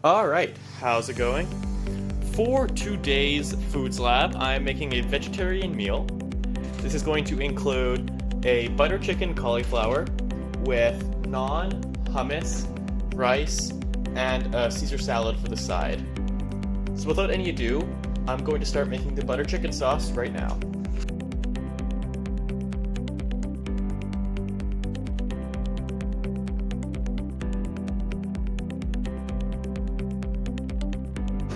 Alright, how's it going? For today's Foods Lab, I'm making a vegetarian meal. This is going to include a butter chicken cauliflower with naan, hummus, rice, and a Caesar salad for the side. So without any ado, I'm going to start making the butter chicken sauce right now.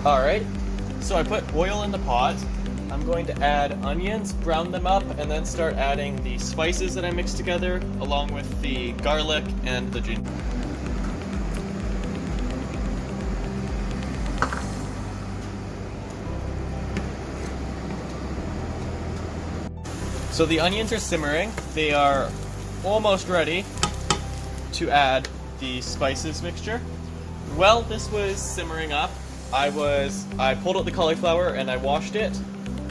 Alright, so I put oil in the pot. I'm going to add onions, brown them up, and then start adding the spices that I mixed together, along with the garlic and the ginger. So the onions are simmering. They are almost ready to add the spices mixture. While this was simmering up, I pulled out the cauliflower and I washed it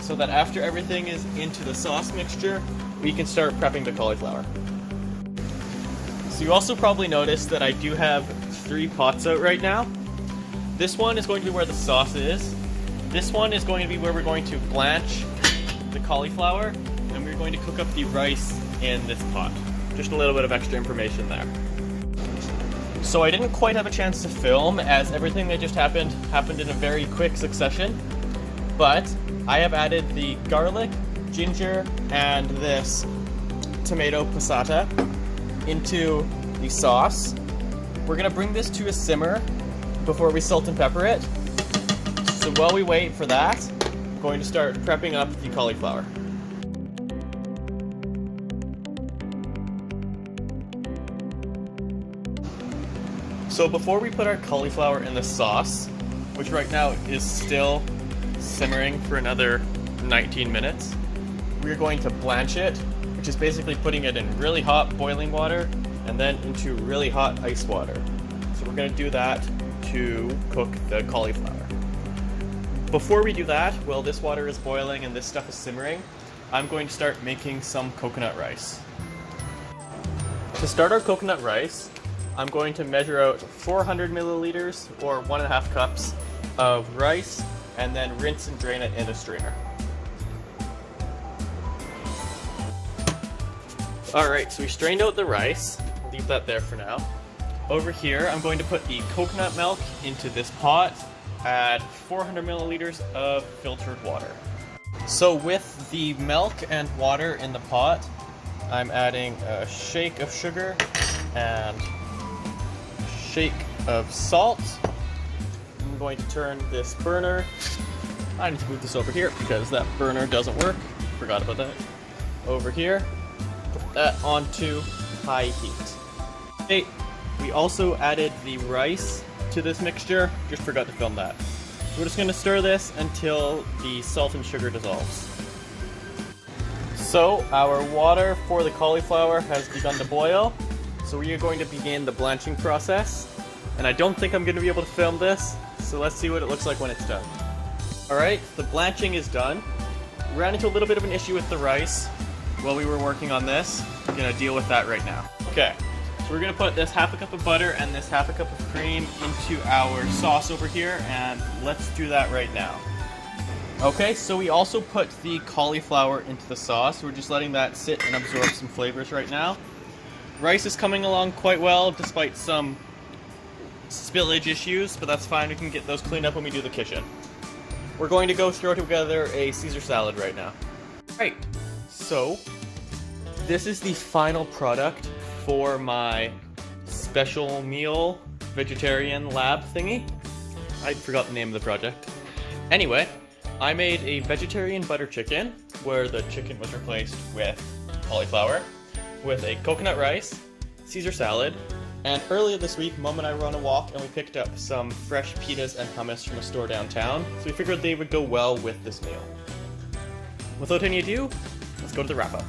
so that after everything is into the sauce mixture, we can start prepping the cauliflower. So you also probably noticed that I do have 3 pots out right now. This one is going to be where the sauce is. This one is going to be where we're going to blanch the cauliflower, and we're going to cook up the rice in this pot. Just a little bit of extra information there. So I didn't quite have a chance to film, as everything that just happened in a very quick succession, but I have added the garlic, ginger, and this tomato passata into the sauce. We're gonna bring this to a simmer before we salt and pepper it. So while we wait for that, I'm going to start prepping up the cauliflower. So before we put our cauliflower in the sauce, which right now is still simmering for another 19 minutes, we're going to blanch it, which is basically putting it in really hot boiling water and then into really hot ice water. So we're going to do that to cook the cauliflower. Before we do that, while this water is boiling and this stuff is simmering, I'm going to start making some coconut rice. To start our coconut rice, I'm going to measure out 400 milliliters or 1.5 cups of rice and then rinse and drain it in a strainer. Alright, so we strained out the rice. Leave that there for now. Over here, I'm going to put the coconut milk into this pot, add 400 milliliters of filtered water. So with the milk and water in the pot, I'm adding a shake of sugar and shake of salt. I'm going to turn this burner. I need to move this over here because that burner doesn't work. Forgot about that. Over here. Put that onto high heat. Okay, we also added the rice to this mixture. Just forgot to film that. We're just going to stir this until the salt and sugar dissolves. So our water for the cauliflower has begun to boil. So we are going to begin the blanching process, and I don't think I'm going to be able to film this, so let's see what it looks like when it's done. Alright, the blanching is done. We ran into a little bit of an issue with the rice while we were working on this. We're going to deal with that right now. Okay, so we're going to put this 1/2 cup of butter and this 1/2 cup of cream into our sauce over here, and let's do that right now. Okay, so we also put the cauliflower into the sauce. We're just letting that sit and absorb some flavors right now. Rice is coming along quite well, despite some spillage issues, but that's fine. We can get those cleaned up when we do the kitchen. We're going to go throw together a Caesar salad right now. Right, so this is the final product for my special meal vegetarian lab thingy. I forgot the name of the project. Anyway, I made a vegetarian butter chicken where the chicken was replaced with cauliflower, with a coconut rice, Caesar salad, and earlier this week, Mom and I were on a walk and we picked up some fresh pitas and hummus from a store downtown, so we figured they would go well with this meal. Without any ado, let's go to the wrap-up.